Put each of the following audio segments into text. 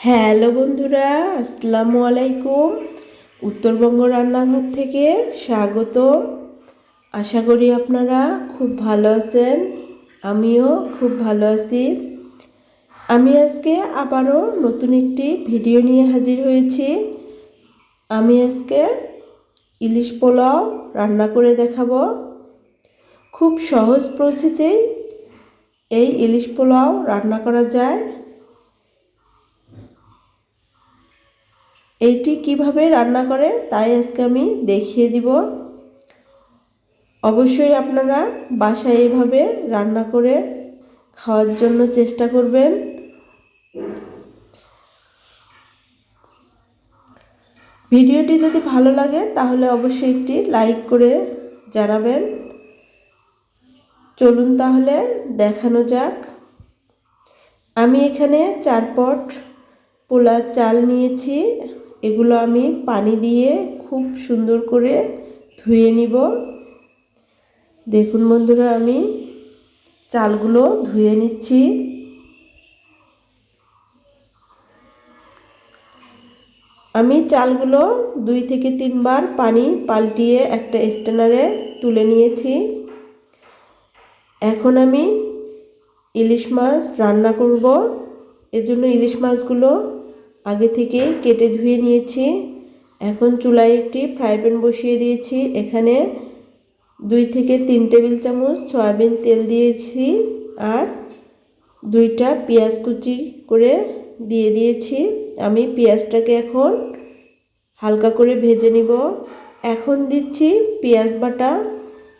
Hello বন্ধুরা, আসসালামু আলাইকুম। উত্তরবঙ্গ রান্নাঘর থেকে স্বাগত। আশা করি আপনারা খুব ভালো আছেন, আমিও খুব ভালো আছি। আমি আজকে আবারও নতুন একটি ভিডিও নিয়ে হাজির হয়েছি। আমি আজকে ইলিশ পোলাও রান্না করে দেখাবো। খুব সহজ প্রসেসেই এই ইলিশ পোলাও রান্না করা যায়। এইটি কিভাবে রান্না করে তাই আজকে আমি দেখিয়ে দিব। অবশ্যই আপনারা বাসায় এইভাবে রান্না করে খাওয়ার জন্য চেষ্টা করবেন। ভিডিওটি যদি ভালো লাগে তাহলে অবশ্যই একটি লাইক করে জানাবেন। চলুন তাহলে দেখানো যাক। আমি এখানে 4 পট পোলার চাল নিয়েছি। এগুলো আমি পানি দিয়ে খুব সুন্দর করে ধুয়ে নিব। দেখুন বন্ধুরা, আমি চালগুলো ধুয়ে নিচ্ছি। আমি চালগুলো 2 থেকে 3 বার পানি পাল্টিয়ে একটা স্ট্রেনারে তুলে নিয়েছি। এখন আমি ইলিশ মাছ রান্না করব। এজন্য ইলিশ মাছগুলো আগে থেকে কেটে ধুয়ে নিয়েছি। এখন চুলায় একটি ফ্রাই প্যান বসিয়ে দিয়েছি। এখানে 2 থেকে 3 টেবিল চামচ সয়াবিন তেল দিয়েছি আর 2টা পেঁয়াজ কুচি করে দিয়ে দিয়েছি। আমি পেঁয়াজটাকে এখন হালকা করে ভেজে নিব। এখন দিচ্ছি পেঁয়াজ বাটা,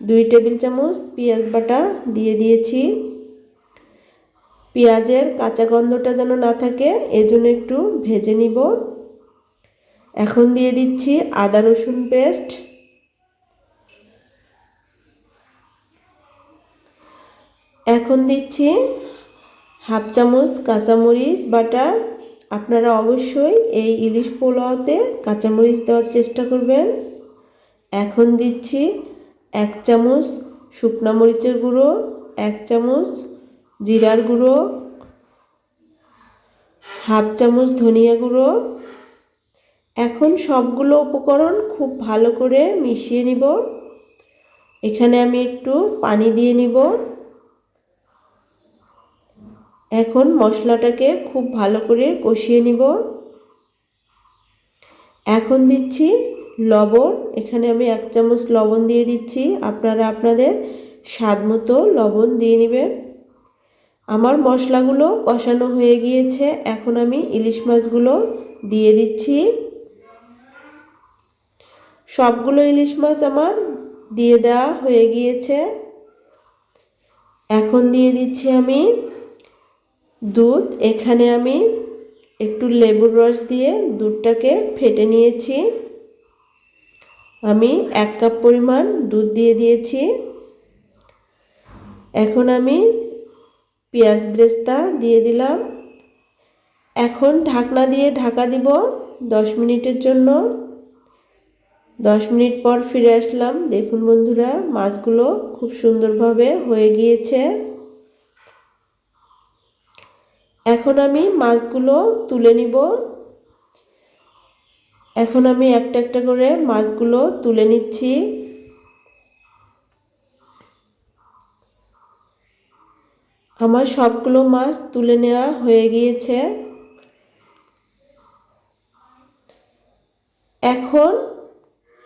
2 টেবিল চামচ পেঁয়াজ বাটা দিয়ে দিয়েছি। পেঁয়াজের কাঁচা গন্ধটা যেন না থাকে এজন্য একটু ভেজে নিব। এখন দিয়ে দিচ্ছি আদা রসুন পেস্ট। এখন দিচ্ছি হাফ চামচ কাঁচামরিচ বাটা। আপনারা অবশ্যই এই ইলিশ পোলাওতে কাঁচামরিচ দেওয়ার চেষ্টা করবেন। এখন দিচ্ছি 1 চামচ শুকনো মরিচের গুঁড়ো, 1 চামচ জিরার গুঁড়ো, হাফ চামচ ধনিয়া গুঁড়ো। এখন সবগুলো উপকরণ খুব ভালো করে মিশিয়ে নিব। এখানে আমি একটু পানি দিয়ে নিব। এখন মশলাটাকে খুব ভালো করে কষিয়ে নিব। এখন দিচ্ছি লবণ। এখানে আমি 1 চামচ লবণ দিয়ে দিচ্ছি। আপনারা আপনাদের স্বাদ মতো লবণ দিয়ে নেবেন। আমার মশলাগুলো কষানো হয়ে গিয়েছে। এখন আমি ইলিশ মাছগুলো দিয়ে দিচ্ছি। সবগুলো ইলিশ মাছ আমার দিয়ে দেওয়া হয়ে গিয়েছে। এখন দিয়ে দিচ্ছি আমি দুধ। এখানে আমি একটু লেবুর রস দিয়ে দুধটাকে ফেটে নিয়েছি। আমি 1 কাপ পরিমাণ দুধ দিয়ে দিয়েছি। এখন আমি পেঁয়াজ ব্রেস্তা দিয়ে দিলাম। এখন ঢাকনা দিয়ে ঢাকা দিব 10 মিনিটের জন্য। 10 মিনিট পর ফিরে আসলাম। দেখুন বন্ধুরা, মাছগুলো খুব সুন্দরভাবে হয়ে গিয়েছে। এখন আমি মাছগুলো তুলে নিব। এখন আমি একটা একটা করে মাছগুলো তুলে নিচ্ছি। আমার সবগুলো মাছ তুলে নেওয়া হয়ে গিয়েছে। এখন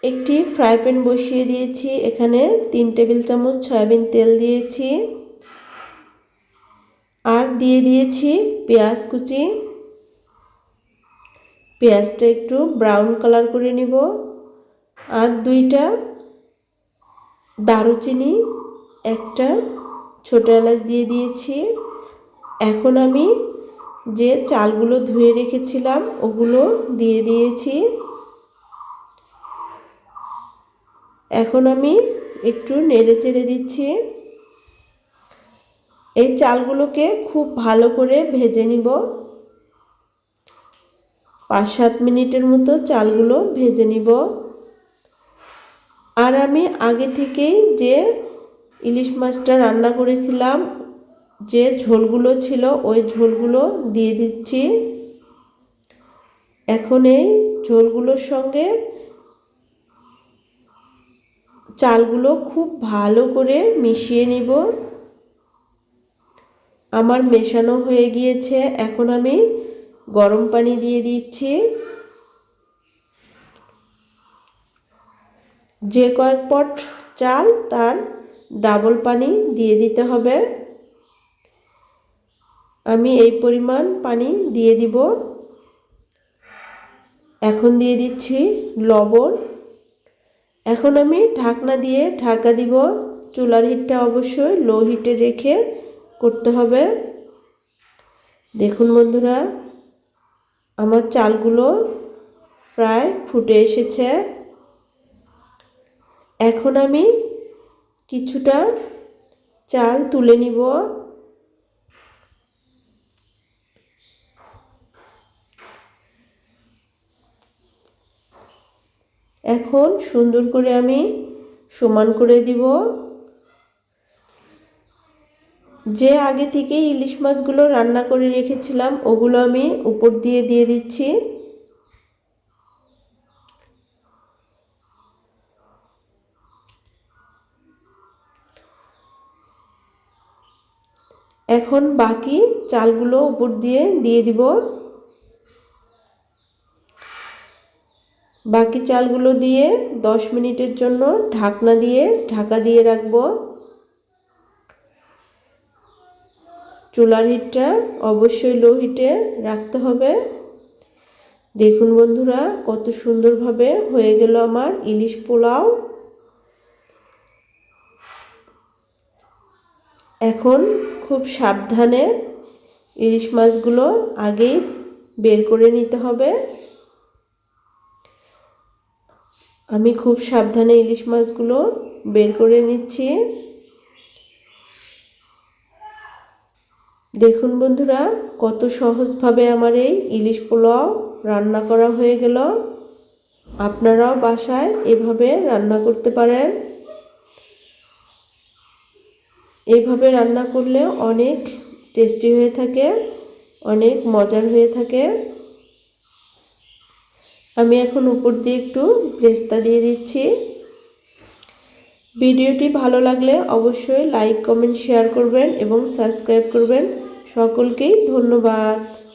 একটি ফ্রাই প্যান বসিয়ে দিয়েছি। এখানে 3 টেবিল চামচ সয়াবিন তেল দিয়েছি আর দিয়ে দিয়েছি পেঁয়াজ কুচি। পেঁয়াজটা একটু ব্রাউন কালার করে নিব। আর 2টা দারুচিনি, একটা ছোট এলাচ দিয়ে দিয়েছি। এখন আমি যে চালগুলো ধুয়ে রেখেছিলাম ওগুলো দিয়ে দিয়েছি। এখন আমি একটু নেড়ে চেড়ে দিচ্ছি। এই চালগুলোকে খুব ভালো করে ভেজে নিব। 5-7 মিনিটের মতো চালগুলো ভেজে নিব। আর আমি আগে থেকেই যে ইলিশ মাছটা রান্না করেছিলাম, যে ঝোলগুলো ছিল ওই ঝোলগুলো দিয়ে দিচ্ছি। এখন এই ঝোলগুলোর সঙ্গে চালগুলো খুব ভালো করে মিশিয়ে নিব। আমার মেশানো হয়ে গিয়েছে। এখন আমি গরম পানি দিয়ে দিচ্ছি। যে কয়েক পট চাল তার ডাবল পানি দিয়ে দিতে হবে। আমি এই পরিমাণ পানি দিয়ে দিব। এখন দিয়ে দিচ্ছি লবণ। এখন আমি ঢাকনা দিয়ে ঢাকা দিব। চুলার হিটটা অবশ্যই লো হিটে রেখে করতে হবে। দেখুন বন্ধুরা, আমার চালগুলো প্রায় ফুটে এসেছে। এখন আমি কিছুটা চাল তুলে নিব। এখন সুন্দর করে আমি সমান করে দিব। যে আগে থেকে ইলিশ মাছগুলো রান্না করে রেখেছিলাম ওগুলো আমি উপর দিয়ে দিয়ে দিচ্ছি। এখন বাকি চালগুলো উপর দিয়ে দিয়ে দিব। বাকি চালগুলো দিয়ে 10 মিনিটের জন্য ঢাকনা দিয়ে ঢাকা দিয়ে রাখবো। চুলার হিটটা অবশ্যই লো হিটে রাখতে হবে। দেখুন বন্ধুরা, কত সুন্দরভাবে হয়ে গেল আমার ইলিশ পোলাও। এখন খুব সাবধানে ইলিশ মাছগুলো আগেই বের করে নিতে হবে। আমি খুব সাবধানে ইলিশ মাছগুলো বের করে নিচ্ছি। দেখুন বন্ধুরা, কত সহজভাবে আমার এই ইলিশ পোলাও রান্না করা হয়ে গেল। আপনারাও বাসায় এভাবে রান্না করতে পারেন। এইভাবে রান্না করলে অনেক টেস্টি হয়ে থাকে, অনেক মজার হয়ে থাকে। আমি এখন উপর দিয়ে একটু ব্রেস্তা দিয়ে দিচ্ছি। ভিডিওটি ভালো লাগলে অবশ্যই লাইক, কমেন্ট, শেয়ার করবেন এবং সাবস্ক্রাইব করবেন। সকলকেই ধন্যবাদ।